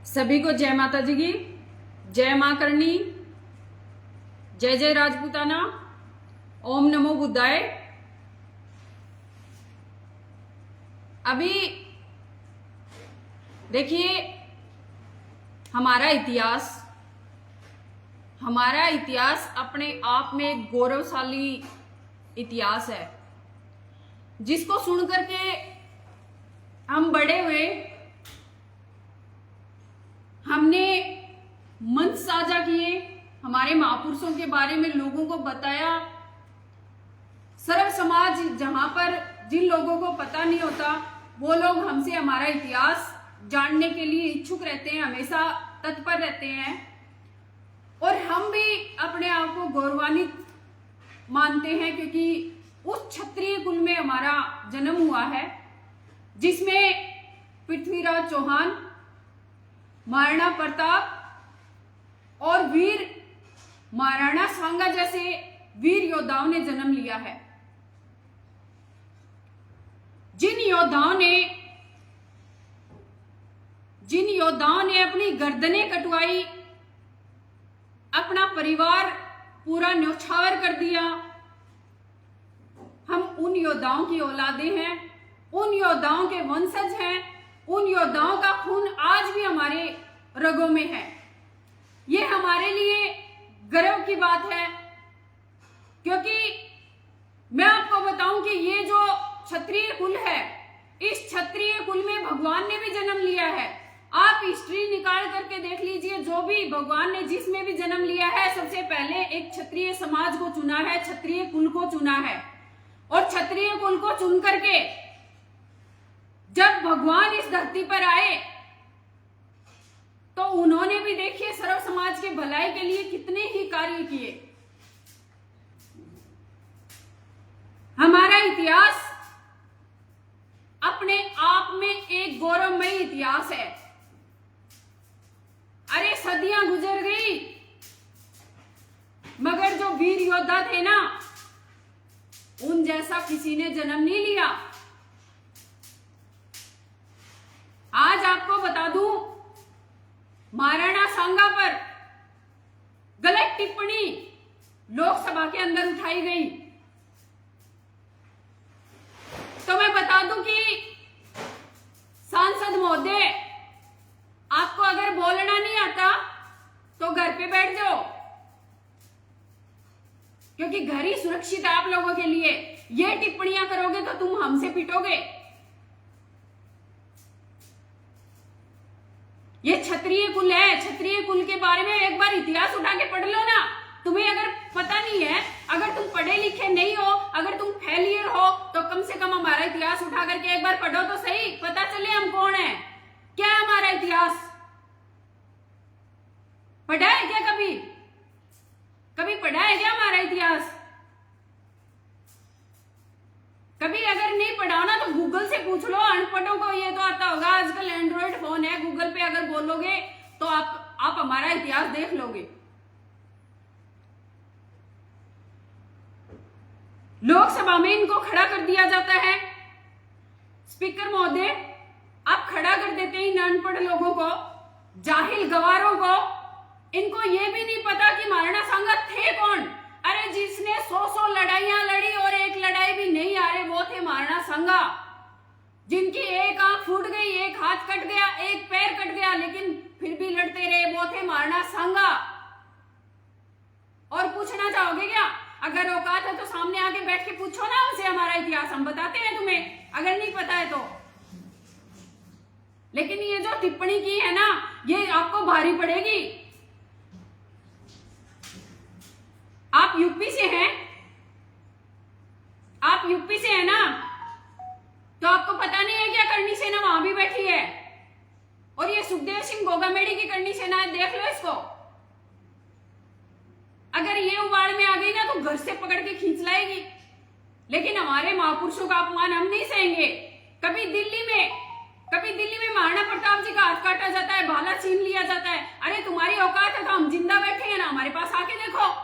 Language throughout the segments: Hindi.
सभी को जय माता जी की, जय मां करनी, जय जय राजपूताना, ओम नमो बुद्धाय। अभी देखिए हमारा इतिहास अपने आप में एक गौरवशाली इतिहास है, जिसको सुन करके हम बड़े हुए। हमने मंच साझा किए, हमारे महापुरुषों के बारे में लोगों को बताया। सर्व समाज जहां पर जिन लोगों को पता नहीं होता वो लोग हमसे हमारा इतिहास जानने के लिए इच्छुक रहते हैं, हमेशा तत्पर रहते हैं। और हम भी अपने आप को गौरवान्वित मानते हैं, क्योंकि उस क्षत्रिय कुल में हमारा जन्म हुआ है जिसमें पृथ्वीराज चौहान, महाराणा प्रताप और वीर महाराणा सांगा जैसे वीर योद्धाओं ने जन्म लिया है। जिन योद्धाओं ने अपनी गर्दनें कटवाई, अपना परिवार पूरा न्यौछावर कर दिया, हम उन योद्धाओं की औलादे हैं, उन योद्धाओं के वंशज हैं, उन योद्धाओं का खून आज भी हमारे रगों में है। ये हमारे लिए गर्व की बात है, क्योंकि मैं आपको बताऊं कि ये जो क्षत्रिय कुल है, इस क्षत्रिय कुल में भगवान ने भी जन्म लिया है। आप हिस्ट्री निकाल करके देख लीजिए, जो भी भगवान ने जिसमें भी जन्म लिया है, सबसे पहले एक क्षत्रिय समाज को चुना है, क्षत्रिय कुल को चुना है। और क्षत्रिय कुल को चुन करके जब भगवान इस धरती पर आए तो उन्होंने भी देखिए सर्व समाज के भलाई के लिए कितने ही कार्य किए। हमारा इतिहास अपने आप में एक गौरवमयी इतिहास है। अरे सदियां गुजर गई, मगर जो वीर योद्धा थे ना, उन जैसा किसी ने जन्म नहीं लिया। आज आपको बता दूं, महाराणा सांगा पर गलत टिप्पणी लोकसभा के अंदर उठाई गई, तो मैं बता दूं कि सांसद महोदय, आपको अगर बोलना नहीं आता तो घर पे बैठ जाओ, क्योंकि घर ही सुरक्षित है आप लोगों के लिए। ये टिप्पणियां करोगे तो तुम हमसे पिटोगे। ये क्षत्रिय कुल है, क्षत्रिय कुल के बारे में एक बार इतिहास उठा के पढ़ लो ना। तुम्हें अगर पता नहीं है, अगर तुम पढ़े लिखे नहीं हो, अगर तुम फेलियर हो, तो कम से कम हमारा इतिहास उठा करके एक बार पढ़ो तो सही, पता चले हम कौन है, क्या है हमारा इतिहास। पढ़ा है क्या कभी पढ़ा है क्या हमारा इतिहास? कभी अगर नहीं पढ़ा ना तो गूगल से पूछ लो, अनपढ़ों को ये तो आता होगा। आजकल एंड्रॉइड फोन है, गूगल पे अगर बोलोगे तो आप हमारा इतिहास देख लोगे। लोकसभा में इनको खड़ा कर दिया जाता है। स्पीकर महोदय, आप खड़ा कर देते हैं इन अनपढ़ लोगों को, जाहिल गवारों को। इनको ये भी नहीं पता कि महाराणा सांगा थे कौन। अरे जिसने 100 लड़ाइयां लड़ी और एक लड़ाई भी नहीं हारे, वो थे महाराणा सांगा। जिनकी एक आंख फूट गई, एक हाथ कट गया, एक पैर कट गया, लेकिन फिर भी लड़ते रहे, वो थे महाराणा सांगा। और पूछना चाहोगे क्या? अगर औकात है तो सामने आके बैठ के पूछो ना हमसे हमारा इतिहास, हम बताते हैं तुम्हें, अगर नहीं पता है तो। लेकिन ये जो टिप्पणी की है ना, ये आपको भारी पड़ेगी। आप यूपी से हैं, ना, तो आपको पता नहीं है क्या करनी सेना वहां भी बैठी है। और ये सुखदेव सिंह गोगामेड़ी की करनी सेना है, देख लो इसको। अगर ये उबाड़ में आ गई ना तो घर से पकड़ के खींच लाएगी। लेकिन हमारे महापुरुषों का अपमान हम नहीं सहेंगे। कभी दिल्ली में महाराणा प्रताप जी का हाथ काटा जाता है, भाला छीन लिया जाता है। अरे तुम्हारी औकात है तो हम जिंदा बैठे हैं ना, हमारे पास आके देखो।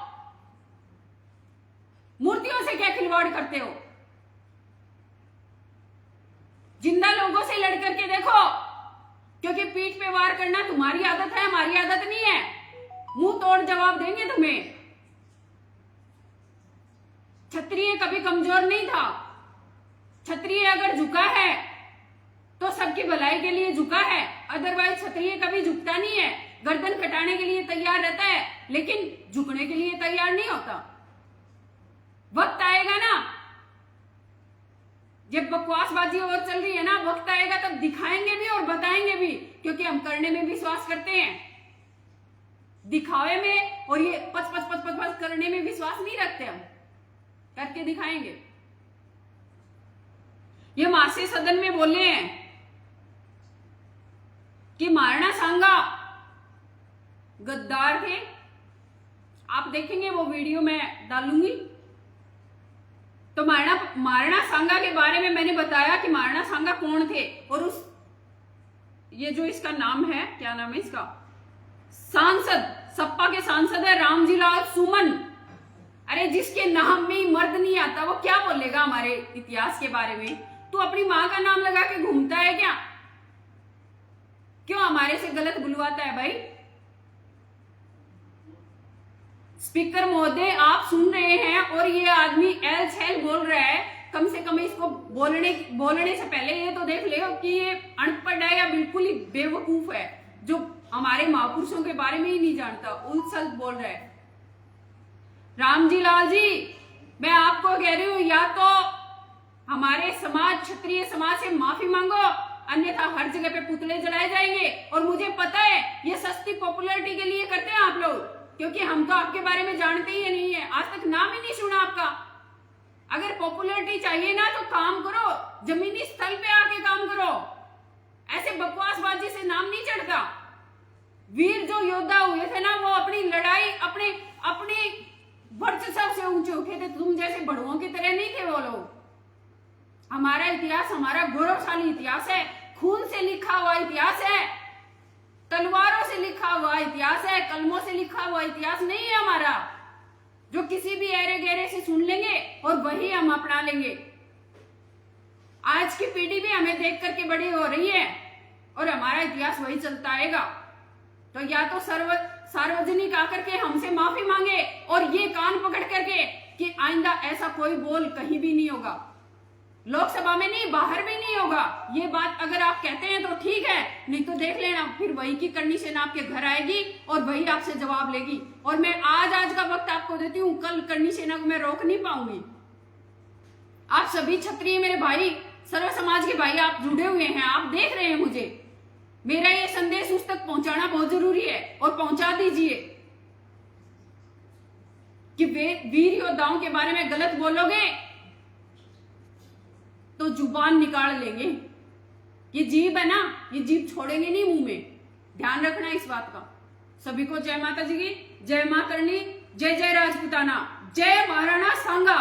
मूर्तियों से क्या खिलवाड़ करते हो? जिंदा लोगों से लड़ करके देखो। क्योंकि पीठ पे वार करना तुम्हारी आदत है, हमारी आदत नहीं है। मुंह तोड़ जवाब देंगे तुम्हें। क्षत्रिय कभी कमजोर नहीं था। क्षत्रिय अगर झुका है तो सबकी भलाई के लिए झुका है, अदरवाइज क्षत्रिय कभी झुकता नहीं है। गर्दन कटाने के लिए तैयार रहता है, लेकिन झुकने के लिए तैयार नहीं होता। वक्त आएगा ना, जब बकवासबाजी और चल रही है ना, वक्त आएगा तब दिखाएंगे भी और बताएंगे भी, क्योंकि हम करने में विश्वास करते हैं। दिखावे में और ये पच पच पच पच पच करने में विश्वास नहीं रखते। हम करके दिखाएंगे। ये मासी सदन में बोले हैं कि महाराणा सांगा गद्दार थे। आप देखेंगे वो वीडियो मैं डालूंगी। तो महाराणा सांगा के बारे में मैंने बताया कि महाराणा सांगा कौन थे, और उस ये जो इसका नाम है, क्या नाम है इसका, सांसद, सपा के सांसद है रामजी लाल सुमन। अरे जिसके नाम में ही मर्द नहीं आता वो क्या बोलेगा हमारे इतिहास के बारे में? तू अपनी माँ का नाम लगा के घूमता है क्या? क्यों हमारे से गलत बुलवाता है भाई? स्पीकर महोदय आप सुन रहे हैं और ये आदमी एल छेल बोल रहा है, कम से कम इसको बोलने से पहले ये तो देख ले कि ये अनपढ़ है या बिल्कुल ही बेवकूफ है, जो हमारे महापुरुषों के बारे में ही नहीं जानता, उलझ बोल रहा है। रामजी लाल जी, मैं आपको कह रही हूं, या तो हमारे समाज, क्षत्रिय समाज से माफी मांगो, अन्यथा हर जगह पे पुतले जलाए जाएंगे। और मुझे पता है ये सस्ती पॉपुलैरिटी के लिए करते हैं आप लोग, क्योंकि हम तो आपके बारे में जानते ही नहीं है, आज तक नाम ही नहीं सुना आपका। अगर पॉपुलैरिटी चाहिए ना तो काम करो, जमीनी स्थल पे आके काम करो, ऐसे बकवासबाजी से नाम नहीं चढ़ता। वीर जो योद्धा हुए थे ना, वो अपनी लड़ाई अपने वर्चस्व से ऊंचे उठे थे, तुम जैसे बड़ुओं की तरह नहीं थे वो लोग। हमारा इतिहास हमारा गौरवशाली इतिहास है, खून से लिखा हुआ इतिहास है, तलवारों से लिखा हुआ इतिहास है, कलमों से लिखा हुआ इतिहास नहीं है हमारा, जो किसी भी ऐरे गहरे से सुन लेंगे और वही हम अपना लेंगे। आज की पीढ़ी भी हमें देख करके बड़ी हो रही है और हमारा इतिहास वही चलता आएगा। तो या तो सार्वजनिक आकर के हमसे माफी मांगे और ये कान पकड़ करके कि आइंदा ऐसा कोई बोल कहीं भी नहीं होगा, लोकसभा में नहीं, बाहर भी नहीं होगा। ये बात अगर आप कहते हैं तो ठीक है, नहीं तो देख लेना फिर वही की कंडीशन आपके घर आएगी और वही आपसे जवाब लेगी। और मैं आज का वक्त आपको देती हूँ, कल कंडीशन को मैं रोक नहीं पाऊंगी। आप सभी क्षत्रिय मेरे भाई, सर्व समाज के भाई, आप जुड़े हुए हैं, आप देख रहे हैं मुझे, मेरा ये संदेश उस तक पहुंचाना बहुत जरूरी है और पहुंचा दीजिए कि वीर योद्धाओं के बारे में गलत बोलोगे तो जुबान निकाल लेंगे। ये जीभ है ना, ये जीभ छोड़ेंगे नहीं मुंह में, ध्यान रखना इस बात का। सभी को जय माता जी की, जय मां करनी, जय जय राजपूताना, जय महाराणा सांगा।